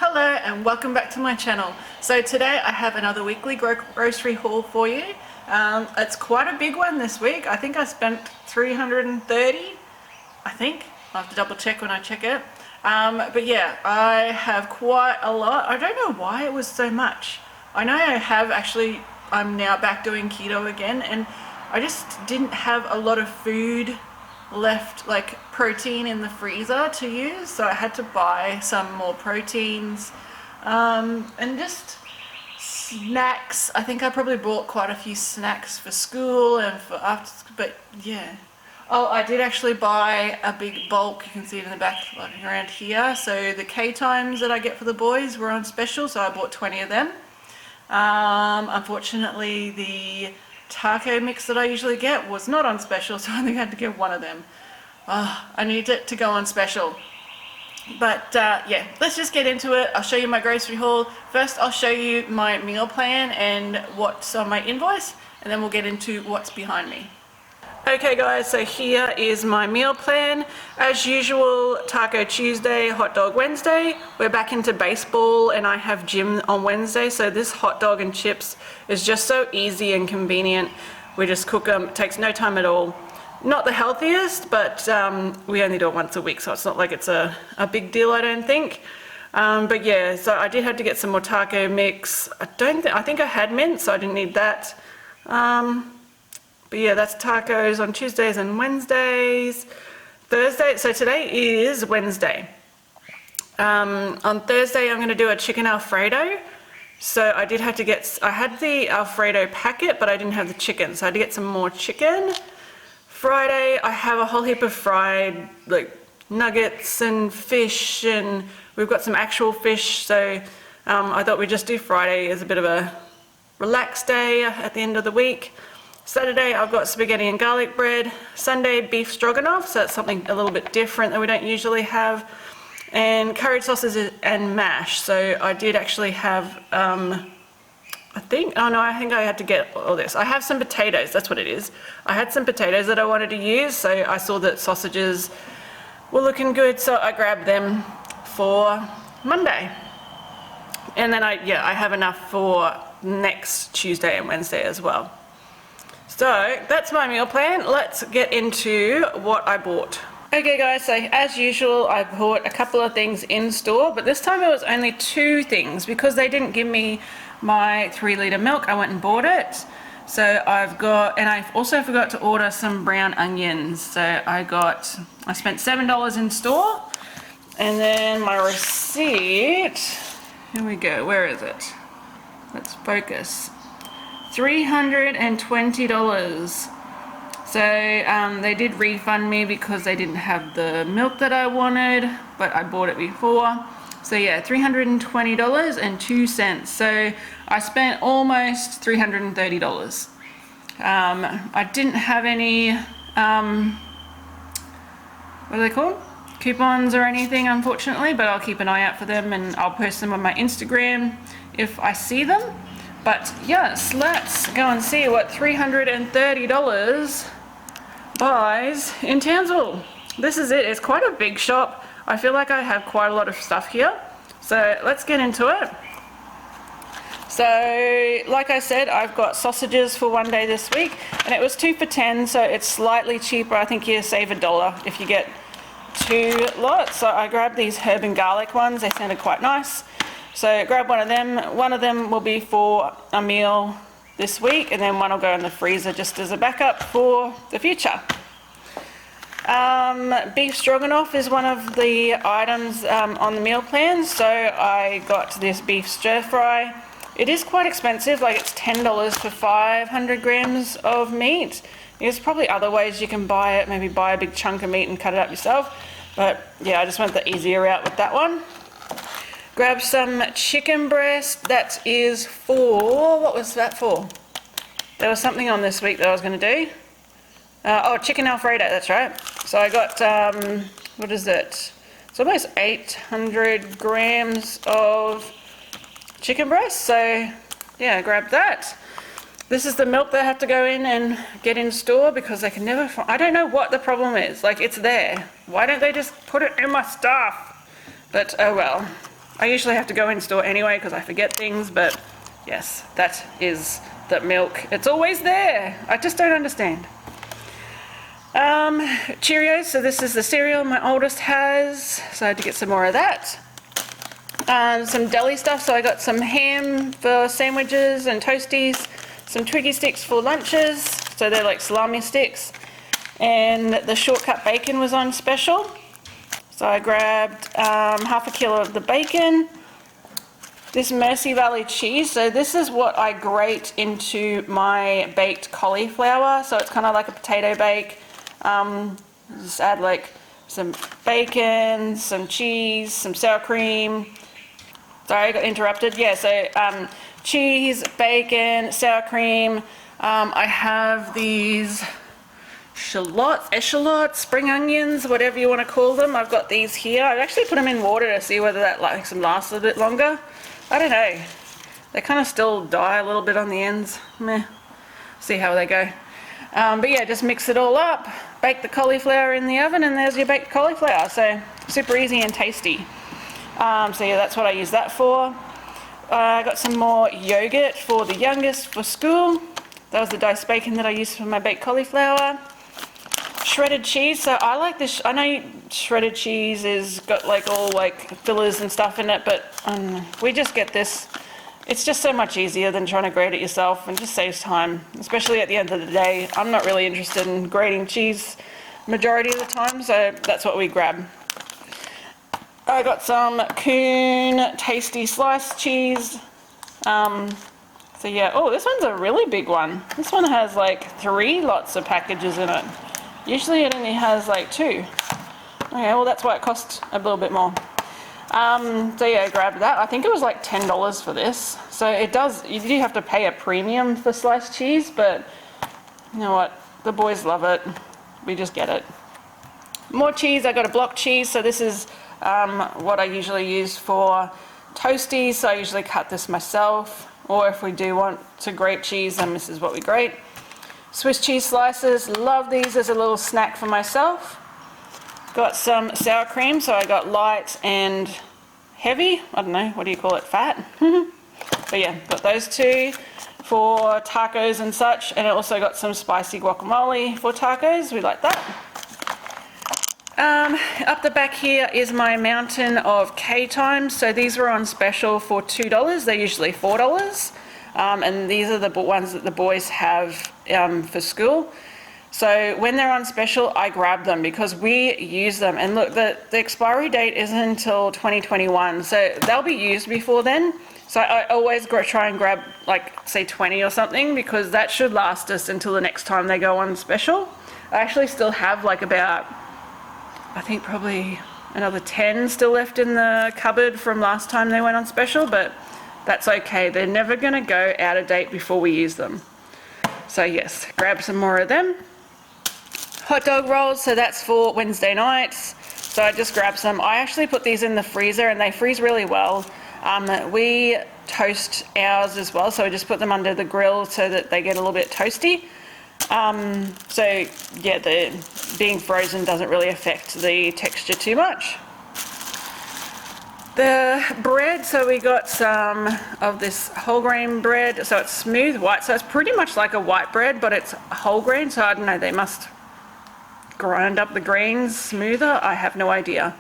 Hello and welcome back to my channel. So today I have another weekly grocery haul for you. It's quite a big one this week. I think I spent $330, I think. I'll have to double check when I check it. But yeah, I have quite a lot. I don't know why it was so much. I know I'm now back doing keto again, and I just didn't have a lot of food left, like protein in the freezer to use, so I had to buy some more proteins, and just snacks. I think I probably bought quite a few snacks for school and for after, but yeah. Oh, I did actually buy a big bulk, you can see it in the back like around here. So the K-Times that I get for the boys were on special, so I bought 20 of them. Unfortunately the taco mix that I usually get was not on special, so I think I had to get one of them. I need it to go on special. But yeah, let's just get into it. I'll show you my grocery haul. First I'll show you my meal plan and what's on my invoice, and then we'll get into what's behind me. Okay guys, so here is my meal plan. As usual, Taco Tuesday, Hot Dog Wednesday. We're back into baseball and I have gym on Wednesday, so this hot dog and chips is just so easy and convenient. We just cook them, it takes no time at all. Not the healthiest, but we only do it once a week, so it's not like it's a big deal, I don't think. But yeah, so I did have to get some more taco mix. I think I had mint, so I didn't need that. But yeah, that's tacos on Tuesdays and Wednesdays. Thursday, so today is Wednesday. On Thursday I'm going to do a chicken Alfredo. So I did have to I had the Alfredo packet, but I didn't have the chicken, so I had to get some more chicken. Friday I have a whole heap of fried like nuggets and fish, and we've got some actual fish, so I thought we'd just do Friday as a bit of a relaxed day at the end of the week. Saturday I've got spaghetti and garlic bread. Sunday beef stroganoff, so that's something a little bit different that we don't usually have. And curried sausages and mash. So I did actually have, I think I had to get all this. I have some potatoes, that's what it is. I had some potatoes that I wanted to use, so I saw that sausages were looking good, so I grabbed them for Monday. And then I have enough for next Tuesday and Wednesday as well. So that's my meal plan. Let's get into what I bought. Okay guys, so as usual I bought a couple of things in store, but this time it was only 2 things because they didn't give me my 3-litre milk. I went and bought it. So and I also forgot to order some brown onions. So I spent $7 in store, and then my receipt, here we go, where is it? Let's focus. $320. So they did refund me because they didn't have the milk that I wanted, but I bought it before. So yeah, $320.02. So I spent almost $330. I didn't have any, what are they called? Coupons or anything, unfortunately, but I'll keep an eye out for them and I'll post them on my Instagram if I see them. But yes, let's go and see what $330 buys in Townsville. This is it. It's quite a big shop. I feel like I have quite a lot of stuff here. So let's get into it. So like I said, I've got sausages for one day this week, and it was 2 for $10, so it's slightly cheaper. I think you save $1 if you get 2 lots. So I grabbed these herb and garlic ones. They sounded quite nice. So grab one of them. One of them will be for a meal this week, and then one will go in the freezer just as a backup for the future. Beef stroganoff is one of the items on the meal plan, so I got this beef stir fry. It is quite expensive, like it's $10 for 500 grams of meat. There's probably other ways you can buy it, maybe buy a big chunk of meat and cut it up yourself, but yeah, I just went the easier route with that one. Grab some chicken breast. That is for, what was that for? There was something on this week that I was going to do. Chicken Alfredo, that's right. So I got, what is it? It's almost 800 grams of chicken breast. So yeah, grab that. This is the milk they have to go in and get in store because they can never find, I don't know what the problem is. Like, it's there. Why don't they just put it in my stuff? But oh well. I usually have to go in store anyway because I forget things, but yes, that is the milk. It's always there. I just don't understand. Cheerios, so this is the cereal my oldest has, so I had to get some more of that. Some deli stuff, so I got some ham for sandwiches and toasties, some Twiggy sticks for lunches, so they're like salami sticks, and the shortcut bacon was on special, so I grabbed half a kilo of the bacon. This Mercy Valley cheese, so this is what I grate into my baked cauliflower, so it's kind of like a potato bake. Just add like some bacon, some cheese, some sour cream. Sorry, I got interrupted. Yeah, so cheese, bacon, sour cream. I have these eschalots, spring onions, whatever you want to call them. I've got these here. I've actually put them in water to see whether that makes them last a bit longer. I don't know. They kind of still die a little bit on the ends. Meh. See how they go. But yeah, just mix it all up, bake the cauliflower in the oven, and there's your baked cauliflower. So super easy and tasty. So yeah, that's what I use that for. I got some more yogurt for the youngest for school. That was the diced bacon that I used for my baked cauliflower. Shredded cheese, so I like this. I know shredded cheese is got like all like fillers and stuff in it, but we just get this. It's just so much easier than trying to grate it yourself, and just saves time, especially at the end of the day. I'm not really interested in grating cheese majority of the time, so that's what we grab. I got some Coon tasty sliced cheese. So yeah, oh, this one's a really big one. This one has like 3 lots of packages in it. Usually it only has like 2. Okay, well that's why it cost a little bit more. So yeah, I grabbed that. I think it was like $10 for this. So it does, you do have to pay a premium for sliced cheese, but you know what? The boys love it. We just get it. More cheese, I got a block cheese. So this is what I usually use for toasties. So I usually cut this myself. Or if we do want to grate cheese, then this is what we grate. Swiss cheese slices, love these as a little snack for myself. Got some sour cream, so I got light and heavy. I don't know, what do you call it, fat? But yeah, got those 2 for tacos and such. And I also got some spicy guacamole for tacos, we like that. Up the back here is my mountain of K-Times. So these were on special for $2. They're usually $4. And these are the ones that the boys have for school. So when they're on special, I grab them because we use them. And look, the expiry date isn't until 2021. So they'll be used before then. So I always try and grab like, say 20 or something, because that should last us until the next time they go on special. I actually still have like about, I think probably another 10 still left in the cupboard from last time they went on special, but that's okay. They're never going to go out of date before we use them. So yes, grab some more of them. Hot dog rolls, so that's for Wednesday nights. So I just grabbed some. I actually put these in the freezer and they freeze really well. We toast ours as well, so we just put them under the grill so that they get a little bit toasty. So yeah, the being frozen doesn't really affect the texture too much. The bread, so we got some of this whole grain bread, so it's smooth white, so it's pretty much like a white bread, but it's whole grain, so I don't know, they must grind up the grains smoother, I have no idea.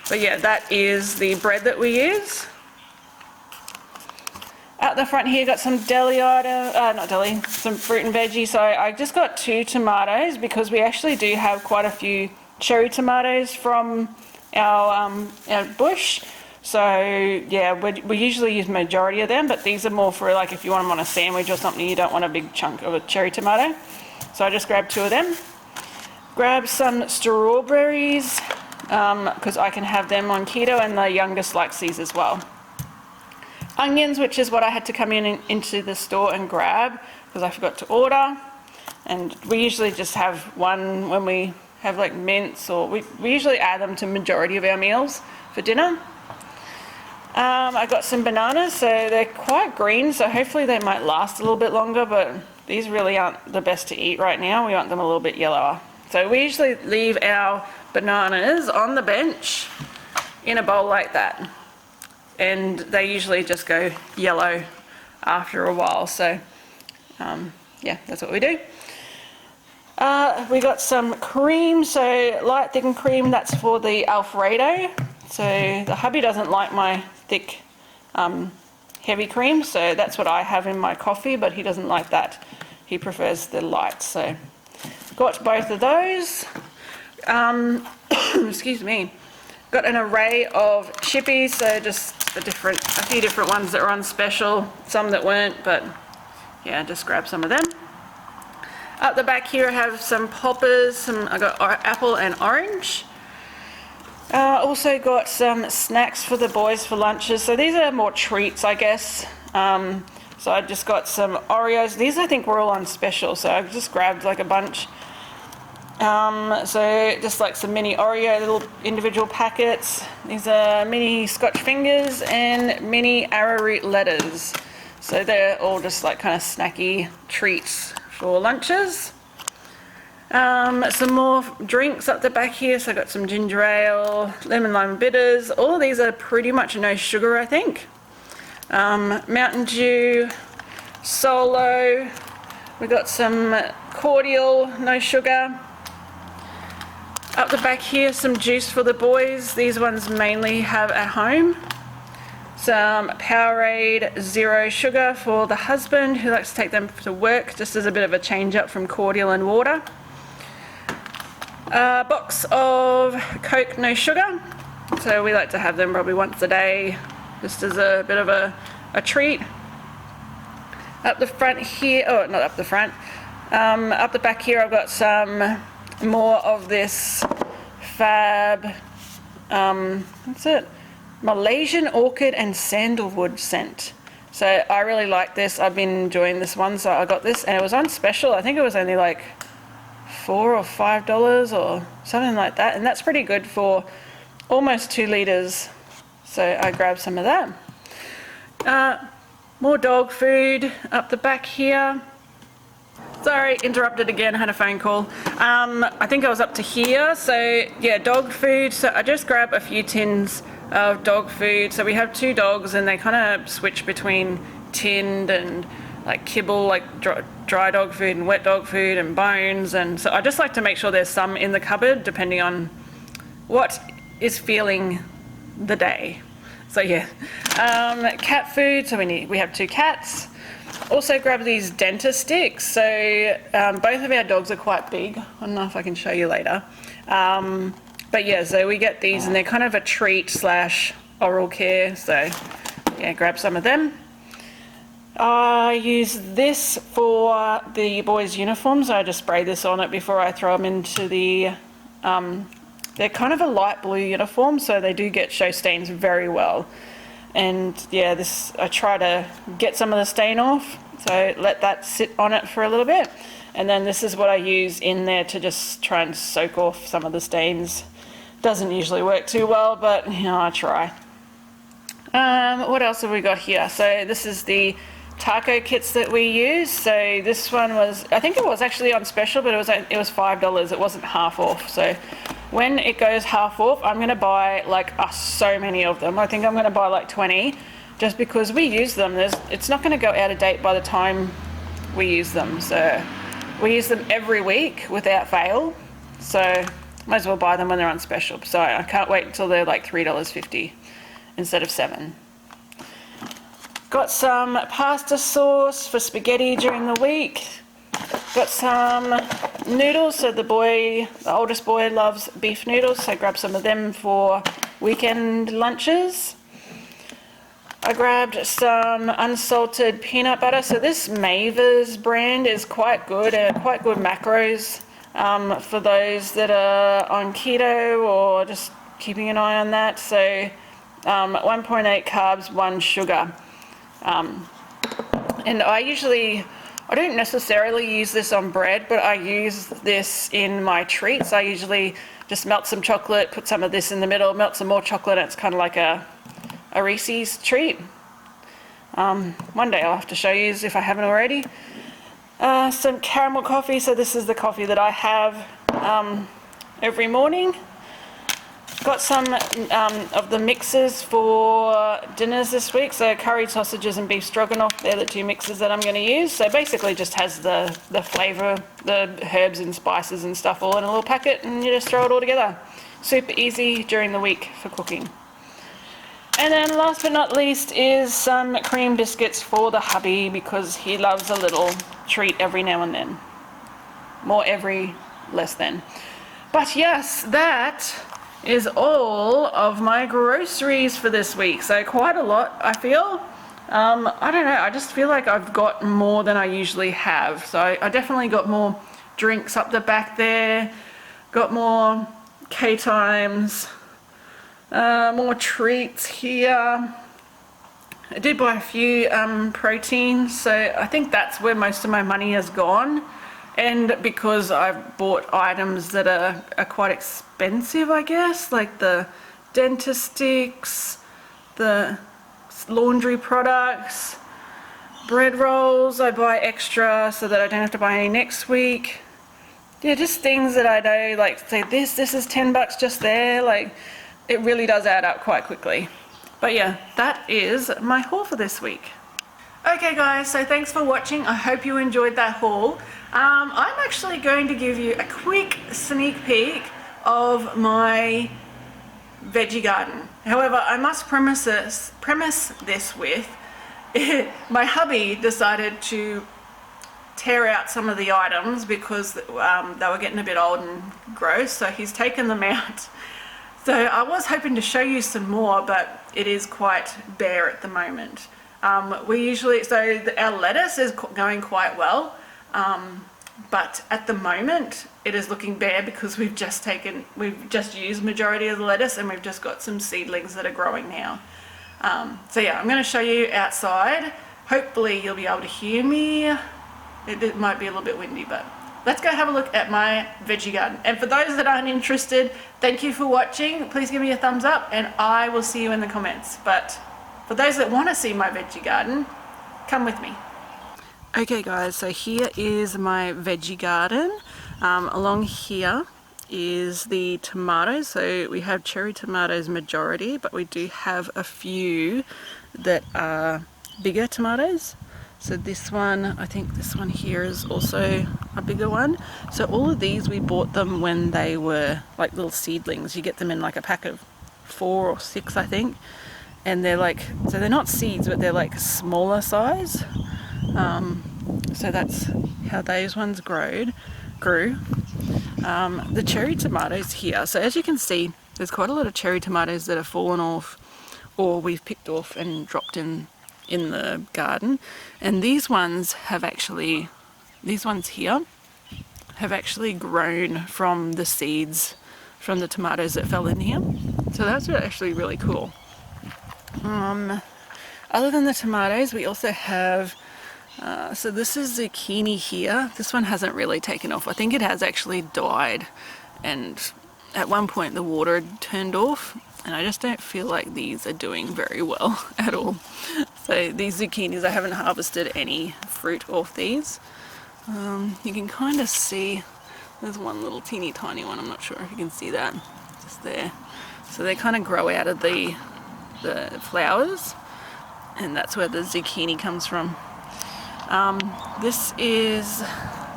But yeah, that is the bread that we use. At the front here, got some deli item, some fruit and veggie. So I just got 2 tomatoes because we actually do have quite a few cherry tomatoes from our bush. So yeah, we usually use majority of them, but these are more for like if you want them on a sandwich or something, you don't want a big chunk of a cherry tomato. So I just grabbed 2 of them. Grab some strawberries because I can have them on keto, and the youngest likes these as well. Onions, which is what I had to come into the store and grab because I forgot to order. And we usually just have one when we have like mince, or we usually add them to majority of our meals for dinner. I got some bananas, so they're quite green, so hopefully they might last a little bit longer, but these really aren't the best to eat right now. We want them a little bit yellower. So we usually leave our bananas on the bench in a bowl like that. and they usually just go yellow after a while. So yeah, that's what we do. We got some cream, so light thickened cream, that's for the Alfredo. So the hubby doesn't like my thick heavy cream, so that's what I have in my coffee, but he doesn't like that. He prefers the light, so got both of those. Excuse me. Got an array of chippies, so just a few different ones that are on special, some that weren't, but yeah, just grab some of them. Up the back here I have some poppers, I got apple and orange. Also got some snacks for the boys for lunches, so these are more treats, I guess. So I just got some Oreos. These I think were all on special, so I just grabbed like a bunch. So just like some mini Oreo little individual packets. These are mini Scotch fingers and mini arrowroot letters. So they're all just like kind of snacky treats for lunches. Some more drinks up the back here. So I got some ginger ale, lemon lime bitters. All of these are pretty much no sugar, I think. Mountain Dew, Solo. We got some cordial, no sugar. Up the back here, some juice for the boys. These ones mainly have at home. Some Powerade Zero Sugar for the husband who likes to take them to work, just as a bit of a change up from cordial and water. A box of Coke No Sugar. So we like to have them probably once a day, just as a bit of a treat. Up the front here, oh, not up the front. Up the back here I've got some more of this Fab, what's it? Malaysian Orchid and Sandalwood scent. So I really like this. I've been enjoying this one, so I got this and it was on special. I think it was only like $4 or $5 or something like that, and that's pretty good for almost 2 litres. So I grabbed some of that. More dog food up the back here. Sorry, interrupted again, had a phone call. I think I was up to here, so yeah, dog food. So I just grabbed a few tins of dog food. So we have 2 dogs and they kind of switch between tinned and like kibble, like dry dog food and wet dog food and bones. And so I just like to make sure there's some in the cupboard depending on what is feeling the day. So yeah, cat food, so we have 2 cats. Also grab these dentist sticks. So both of our dogs are quite big. I don't know if I can show you later. But yeah, so we get these and they're kind of a treat slash oral care. So yeah, grab some of them. I use this for the boys' uniforms. I just spray this on it before I throw them into the, they're kind of a light blue uniform, so they do get show stains very well. And yeah, this, I try to get some of the stain off, so let that sit on it for a little bit. And then this is what I use in there to just try and soak off some of the stains. Doesn't usually work too well, but you know, I try. What else have we got here? So this is the taco kits that we use. So this one was, I think it was actually on special, but it was $5. It wasn't half off. So when it goes half off, I'm going to buy like so many of them. I think I'm going to buy like 20, just because we use them. It's not going to go out of date by the time we use them. So we use them every week without fail. So might as well buy them when they're on special. So I can't wait until they're like $3.50 instead of $7. Got some pasta sauce for spaghetti during the week. Got some noodles, so the oldest boy loves beef noodles, so grab some of them for weekend lunches. I grabbed some unsalted peanut butter. So this Maver's brand is quite good, quite good macros for those that are on keto or just keeping an eye on that. So 1.8 carbs, 1 sugar. And I don't necessarily use this on bread, but I use this in my treats. I usually just melt some chocolate, put some of this in the middle, melt some more chocolate, and it's kind of like a Reese's treat. One day I'll have to show you if I haven't already. Some caramel coffee. So this is the coffee that I have every morning. Got some of the mixes for dinners this week. So curry sausages and beef stroganoff, they're the two mixes that I'm going to use. So basically just has the flavour, the herbs and spices and stuff all in a little packet, and you just throw it all together. Super easy during the week for cooking. And then last but not least is some cream biscuits for the hubby, because he loves a little treat every now and then. More every, less than. But yes, that is all of my groceries for this week. So quite a lot, I feel. I don't know, I just feel like I've got more than I usually have. So I definitely got more drinks up the back there, got more K-Times, more treats here. I did buy a few proteins, so I think that's where most of my money has gone. And because I've bought items that are quite expensive, I guess, like the dentist sticks, the laundry products, bread rolls, I buy extra so that I don't have to buy any next week. Yeah, just things that I know, like say this is $10 just there, like it really does add up quite quickly. But yeah, that is my haul for this week. Okay guys, so thanks for watching. I hope you enjoyed that haul. I'm actually going to give you a quick sneak peek of my veggie garden. However, I must premise this with my hubby decided to tear out some of the items because they were getting a bit old and gross, so he's taken them out. So I was hoping to show you some more, but it is quite bare at the moment. Our lettuce is going quite well, but at the moment it is looking bare because we've just used majority of the lettuce, and we've just got some seedlings that are growing now. So yeah, I'm going to show you outside. Hopefully you'll be able to hear me. It might be a little bit windy, but let's go have a look at my veggie garden. And for those that aren't interested, thank you for watching. Please give me a thumbs up and I will see you in the comments. But for those that want to see my veggie garden, come with me. Okay guys, so here is my veggie garden. Along here is the tomatoes. So we have cherry tomatoes majority, but we do have a few that are bigger tomatoes. So this one, I think this one here is also a bigger one. So all of these, we bought them when they were like little seedlings. You get them in like a pack of 4 or 6, I think. And they're like, so they're not seeds, but they're like smaller size. So that's how those ones grew. The cherry tomatoes here. So as you can see, there's quite a lot of cherry tomatoes that have fallen off, or we've picked off and dropped in the garden. And these ones here have actually grown from the seeds from the tomatoes that fell in here. So that's actually really cool. Other than the tomatoes, we also have so this is zucchini here. This one hasn't really taken off. I think it has actually died, and at one point the water had turned off, and I just don't feel like these are doing very well at all. So these zucchinis, I haven't harvested any fruit off these. You can kind of see there's one little teeny tiny one. I'm not sure if you can see that, just there. So they kind of grow out of the flowers, and that's where the zucchini comes from. This is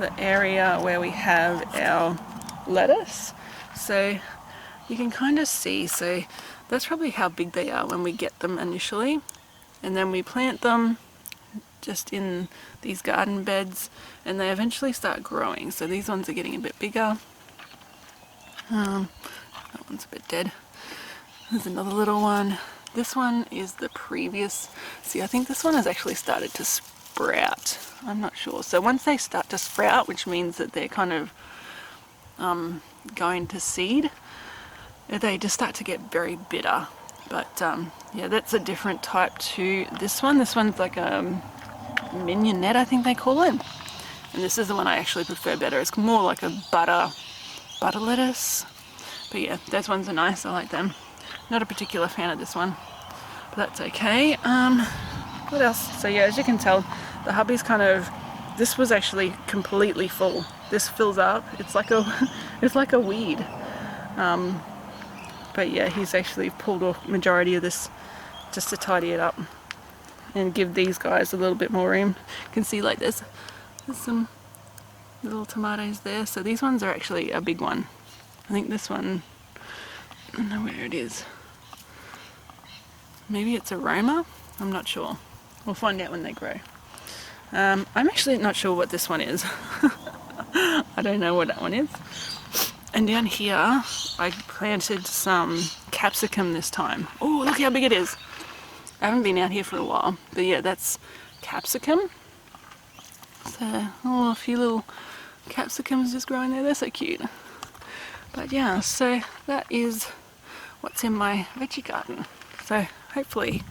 the area where we have our lettuce. So you can kind of see, so that's probably how big they are when we get them initially, and then we plant them just in these garden beds, and they eventually start growing. So these ones are getting a bit bigger. That one's a bit dead. There's another little one. This one is the previous, see, I think this one has actually started to sprout. I'm not sure. So once they start to sprout, which means that they're kind of going to seed, they just start to get very bitter. But yeah, that's a different type to this one. This one's like a mignonette, I think they call it. And this is the one I actually prefer better. It's more like a butter lettuce. But yeah, those ones are nice. I like them. Not a particular fan of this one, but that's okay. What else? So yeah, as you can tell, the hubby's kind of, this was actually completely full. This fills up. It's like a weed. But yeah, he's actually pulled off majority of this just to tidy it up and give these guys a little bit more room. You can see like there's some little tomatoes there. So these ones are actually a big one. I think this one, I don't know where it is. Maybe it's aroma? I'm not sure. We'll find out when they grow. I'm actually not sure what this one is. I don't know what that one is. And down here, I planted some capsicum this time. Oh, look how big it is. I haven't been out here for a while. But yeah, that's capsicum. So, oh, a few little capsicums just growing there. They're so cute. But yeah, so that is what's in my veggie garden. So hopefully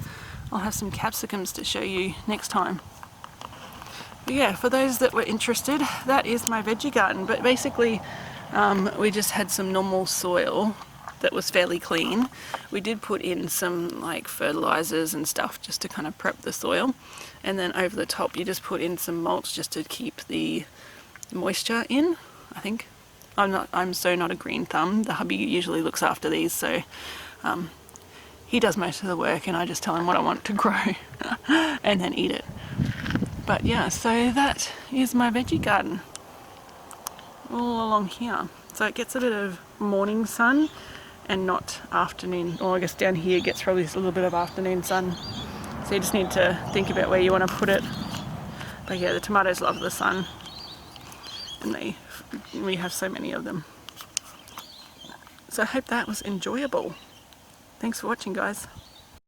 I'll have some capsicums to show you next time. But yeah, for those that were interested, that is my veggie garden. But basically, we just had some normal soil that was fairly clean. We did put in some like fertilizers and stuff just to kind of prep the soil. And then over the top, you just put in some mulch just to keep the moisture in, I think. I'm so not a green thumb. The hubby usually looks after these, so he does most of the work and I just tell him what I want to grow and then eat it. But yeah, so that is my veggie garden all along here. So it gets a bit of morning sun and not afternoon, or I guess down here gets probably a little bit of afternoon sun. So you just need to think about where you want to put it. But yeah, the tomatoes love the sun and we have so many of them. So I hope that was enjoyable. Thanks for watching, guys.